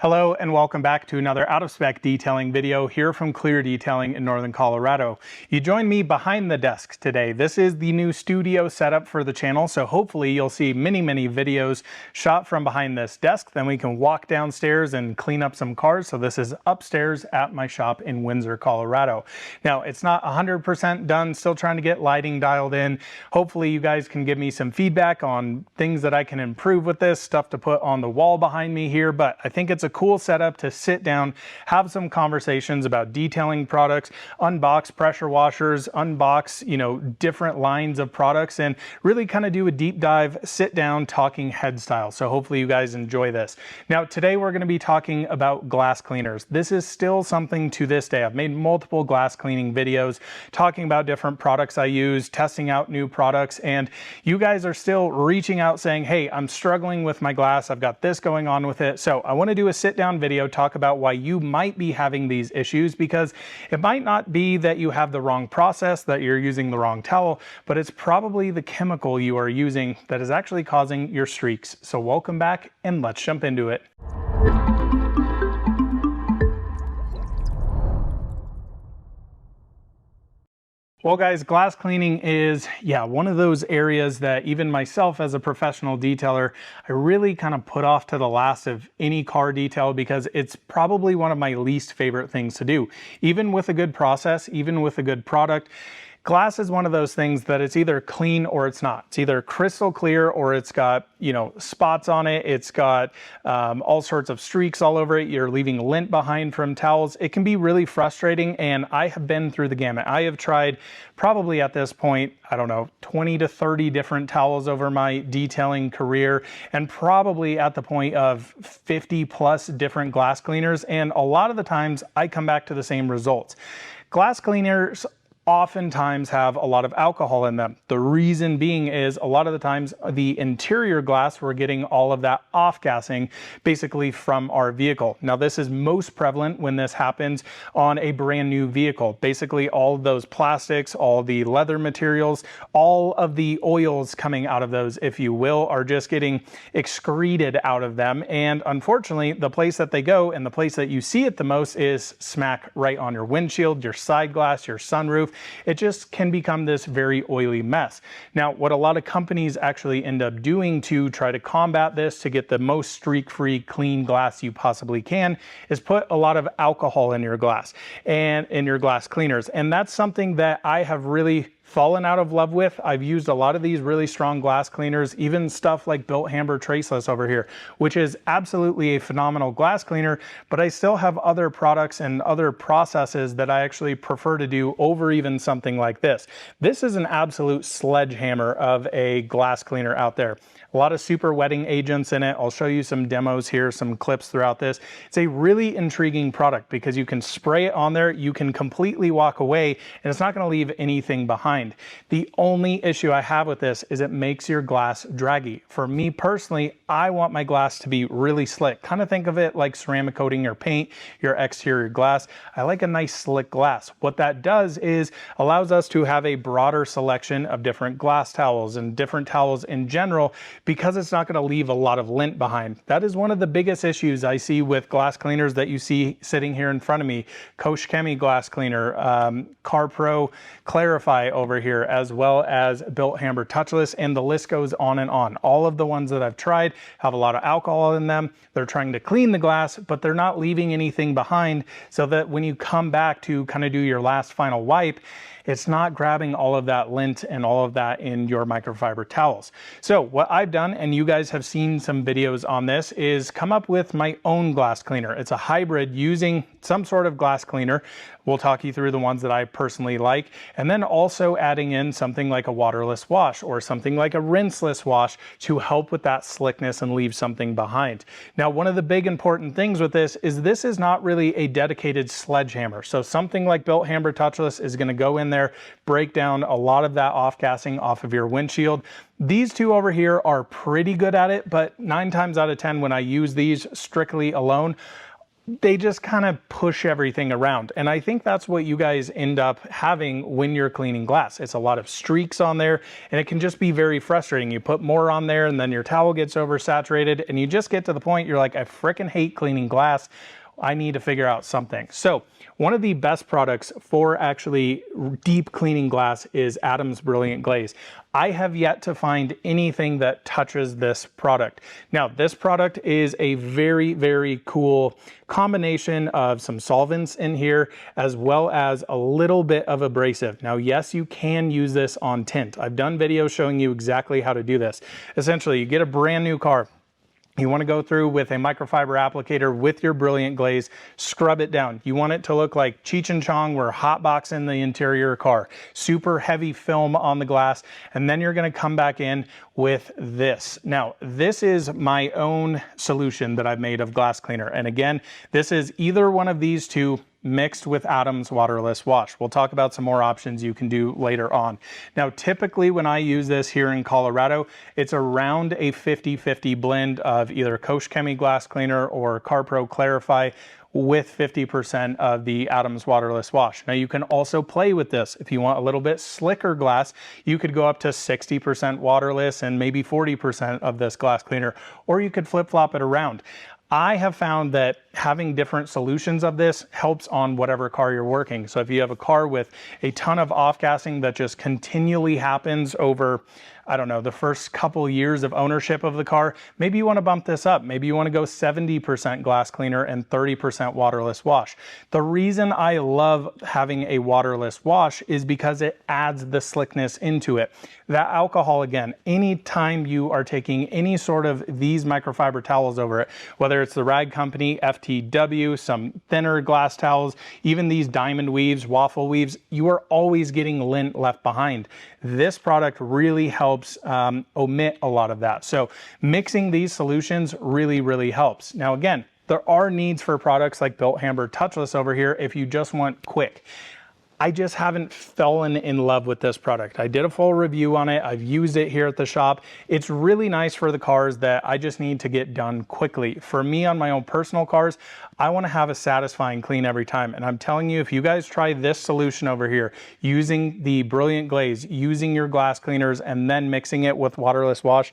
Hello and welcome back to another out-of-spec detailing video here from Clear Detailing in Northern Colorado. You join me behind the desk today. This is the new studio setup for the channel, so hopefully you'll see many videos shot from behind this desk. Then we can walk downstairs and clean up some cars. So this is upstairs at my shop in Windsor, Colorado. Now it's not 100% done, still trying to get lighting dialed in. Hopefully you guys can give me some feedback on things that I can improve with this, stuff to put on the wall behind me here, but I think it's a cool setup to sit down, have some conversations about detailing products, unbox pressure washers, unbox, different lines of products, and really kind of do a deep dive, sit down, talking head style. So hopefully you guys enjoy this. Now, today we're going to be talking about glass cleaners. This is still something to this day. I've made multiple glass cleaning videos talking about different products I use, testing out new products, and you guys are still reaching out saying, hey, I'm struggling with my glass. I've got this going on with it. So I want to do a sit down video, talk about why you might be having these issues, because it might not be that you have the wrong process, that you're using the wrong towel, but it's probably the chemical you are using that is actually causing your streaks. So welcome back and let's jump into it. Well guys, glass cleaning is, one of those areas that even myself as a professional detailer, I really kind of put off to the last of any car detail because it's probably one of my least favorite things to do. Even with a good process, even with a good product, glass is one of those things that it's either clean or it's not. It's either crystal clear or it's got, spots on it. It's got all sorts of streaks all over it. You're leaving lint behind from towels. It can be really frustrating, and I have been through the gamut. I have tried probably at this point, 20 to 30 different towels over my detailing career, and probably at the point of 50 plus different glass cleaners. And a lot of the times I come back to the same results. Glass cleaners oftentimes have a lot of alcohol in them. The reason being is a lot of the times the interior glass, we're getting all of that off-gassing basically from our vehicle. Now this is most prevalent when this happens on a brand new vehicle. Basically all of those plastics, all the leather materials, all of the oils coming out of those, if you will, are just getting excreted out of them. And unfortunately, the place that they go and the place that you see it the most is smack right on your windshield, your side glass, your sunroof. It just can become this very oily mess. Now, what a lot of companies actually end up doing to try to combat this, to get the most streak-free, clean glass you possibly can, is put a lot of alcohol in your glass and in your glass cleaners. And that's something that I have really fallen out of love with. I've used a lot of these really strong glass cleaners, even stuff like Built Hamber Traceless over here, which is absolutely a phenomenal glass cleaner, but I still have other products and other processes that I actually prefer to do over even something like this. This is an absolute sledgehammer of a glass cleaner out there. A lot of super wetting agents in it. I'll show you some demos here, some clips throughout this. It's a really intriguing product because you can spray it on there, you can completely walk away, and it's not going to leave anything behind. The only issue I have with this is it makes your glass draggy. For me personally, I want my glass to be really slick. Kind of think of it like ceramic coating your paint, your exterior glass. I like a nice slick glass. What that does is allows us to have a broader selection of different glass towels and different towels in general, because it's not going to leave a lot of lint behind. That is one of the biggest issues I see with glass cleaners that you see sitting here in front of me. Kosh Chemi glass cleaner, CarPro Clarify over here, as well as Built Hamber Touchless, and the list goes on and on. All of the ones that I've tried have a lot of alcohol in them. They're trying to clean the glass, but they're not leaving anything behind, so that when you come back to kind of do your last final wipe, it's not grabbing all of that lint and all of that in your microfiber towels. So what I've done, and you guys have seen some videos on this, is come up with my own glass cleaner. It's a hybrid using some sort of glass cleaner. We'll talk you through the ones that I personally like, and then also adding in something like a waterless wash or something like a rinseless wash to help with that slickness and leave something behind. Now, one of the big important things with this is not really a dedicated sledgehammer. So something like Built Hamber Touchless is going to go in there, break down a lot of that off-gassing off of your windshield. These two over here are pretty good at it, but 9 times out of 10 when I use these strictly alone, they just kind of push everything around. And I think that's what you guys end up having when you're cleaning glass. It's a lot of streaks on there, and it can just be very frustrating. You put more on there and then your towel gets oversaturated, and you just get to the point you're like, I freaking hate cleaning glass. I need to figure out something. So one of the best products for actually deep cleaning glass is Adam's Brilliant Glaze. I have yet to find anything that touches this product. Now, this product is a very, very cool combination of some solvents in here, as well as a little bit of abrasive. Now, yes, you can use this on tint. I've done videos showing you exactly how to do this. Essentially, you get a brand new car. You want to go through with a microfiber applicator with your Brilliant Glaze, scrub it down. You want it to look like Cheech and Chong were hotboxing the interior car. Super heavy film on the glass, and then you're going to come back in with this. Now, this is my own solution that I've made of glass cleaner. And again, this is either one of these two mixed with Adam's waterless wash. We'll talk about some more options you can do later on. Now, typically when I use this here in Colorado, it's around a 50-50 blend of either Koch Chemi glass cleaner or CarPro Clarify with 50% of the Adam's waterless wash. Now, you can also play with this. If you want a little bit slicker glass, you could go up to 60% waterless and maybe 40% of this glass cleaner, or you could flip-flop it around. I have found that having different solutions of this helps on whatever car you're working. So if you have a car with a ton of off-gassing that just continually happens over, I don't know, the first couple years of ownership of the car, maybe you want to bump this up. Maybe you want to go 70% glass cleaner and 30% waterless wash. The reason I love having a waterless wash is because it adds the slickness into it. That alcohol, again, anytime you are taking any sort of these microfiber towels over it, whether it's the Rag Company, FTW, some thinner glass towels, even these diamond weaves, waffle weaves, you are always getting lint left behind. This product really helps omit a lot of that. So mixing these solutions really, really helps. Now, again, there are needs for products like Built Hamber Touchless over here if you just want quick. I just haven't fallen in love with this product. I did a full review on it. I've used it here at the shop. It's really nice for the cars that I just need to get done quickly. For me, on my own personal cars, I want to have a satisfying clean every time. And I'm telling you, if you guys try this solution over here, using the Brilliant Glaze, using your glass cleaners, and then mixing it with waterless wash,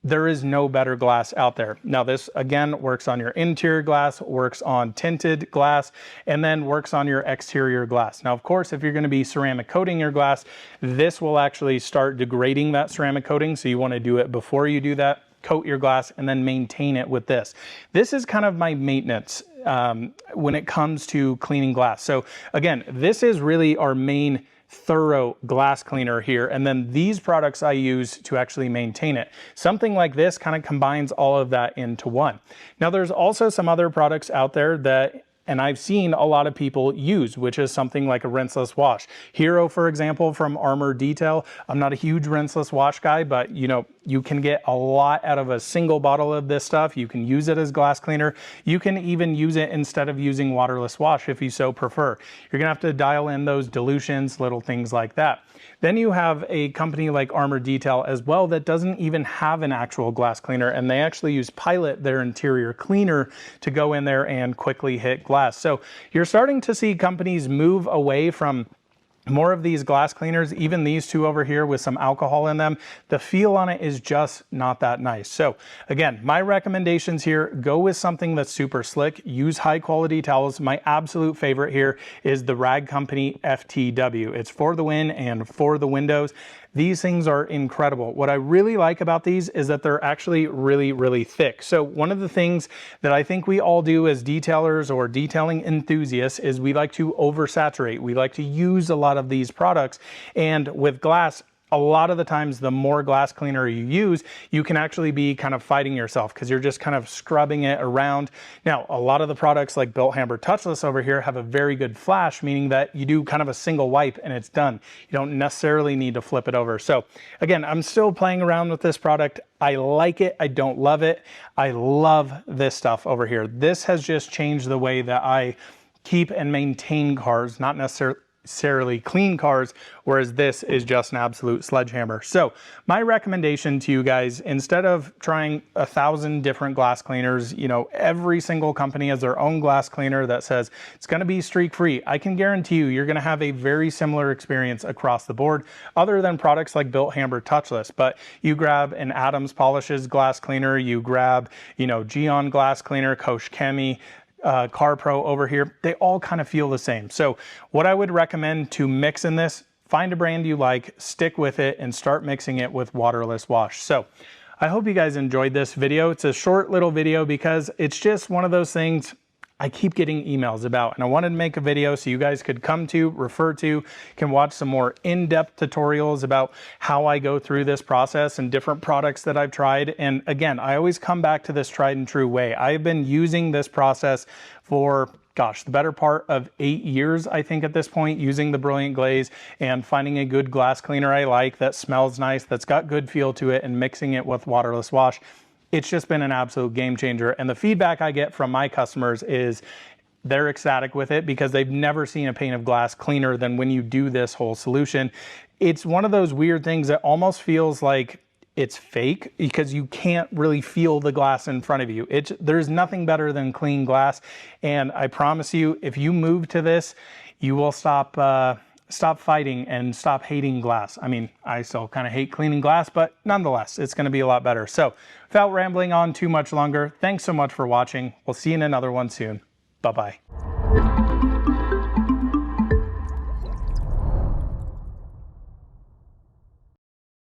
there is no better glass out there. Now, this again works on your interior glass, works on tinted glass, and then works on your exterior glass. Now, of course, if you're going to be ceramic coating your glass, this will actually start degrading that ceramic coating. So you want to do it before you do that. Coat your glass and then maintain it with this. This is kind of my maintenance when it comes to cleaning glass. So again, this is really our main thorough glass cleaner here, and then these products I use to actually maintain it. Something like this kind of combines all of that into one. Now, there's also some other products out there that and I've seen a lot of people use, which is something like a rinseless wash. Hero, for example, from Armor Detail. I'm not a huge rinseless wash guy, but you know, you can get a lot out of a single bottle of this stuff. You can use it as glass cleaner. You can even use it instead of using waterless wash if you so prefer. You're gonna have to dial in those dilutions, little things like that. Then you have a company like Armor Detail as well that doesn't even have an actual glass cleaner, and they actually use Pilot, their interior cleaner, to go in there and quickly hit glass. So you're starting to see companies move away from more of these glass cleaners, even these two over here with some alcohol in them. The feel on it is just not that nice. So again, my recommendations here, go with something that's super slick, use high quality towels. My absolute favorite here is the Rag Company FTW. It's for the win and for the windows. These things are incredible. What I really like about these is that they're actually really, really thick. So one of the things that I think we all do as detailers or detailing enthusiasts is we like to oversaturate. We like to use a lot of these products, and with glass, a lot of the times, the more glass cleaner you use, you can actually be kind of fighting yourself because you're just kind of scrubbing it around. Now, a lot of the products like Built Hamber Touchless over here have a very good flash, meaning that you do kind of a single wipe and it's done. You don't necessarily need to flip it over. So again, I'm still playing around with this product. I like it. I don't love it. I love this stuff over here. This has just changed the way that I keep and maintain cars, not necessarily necessarily clean cars, whereas this is just an absolute sledgehammer. So my recommendation to you guys, instead of trying 1,000 different glass cleaners, you know, every single company has their own glass cleaner that says it's going to be streak free. I can guarantee you, you're going to have a very similar experience across the board, other than products like Built Hamber Touchless. But you grab an Adams Polishes glass cleaner, you grab, you know, Geon glass cleaner, Kosh Chemi, CarPro over here, they all kind of feel the same. So what I would recommend to mix in this, find a brand you like, stick with it, and start mixing it with waterless wash. So I hope you guys enjoyed this video. It's a short little video because it's just one of those things I keep getting emails about, and I wanted to make a video so you guys could come to, refer to, can watch some more in-depth tutorials about how I go through this process and different products that I've tried. And again, I always come back to this tried and true way. I've been using this process for, gosh, the better part of 8 years, I think at this point, using the Brilliant Glaze and finding a good glass cleaner I like that smells nice, that's got good feel to it, and mixing it with waterless wash. It's just been an absolute game changer. And the feedback I get from my customers is they're ecstatic with it because they've never seen a pane of glass cleaner than when you do this whole solution. It's one of those weird things that almost feels like it's fake because you can't really feel the glass in front of you. There's nothing better than clean glass. And I promise you, if you move to this, you will stop fighting and stop hating glass. I mean, I still kind of hate cleaning glass, but nonetheless, it's going to be a lot better. So without rambling on too much longer, thanks so much for watching. We'll see you in another one soon. Bye-bye.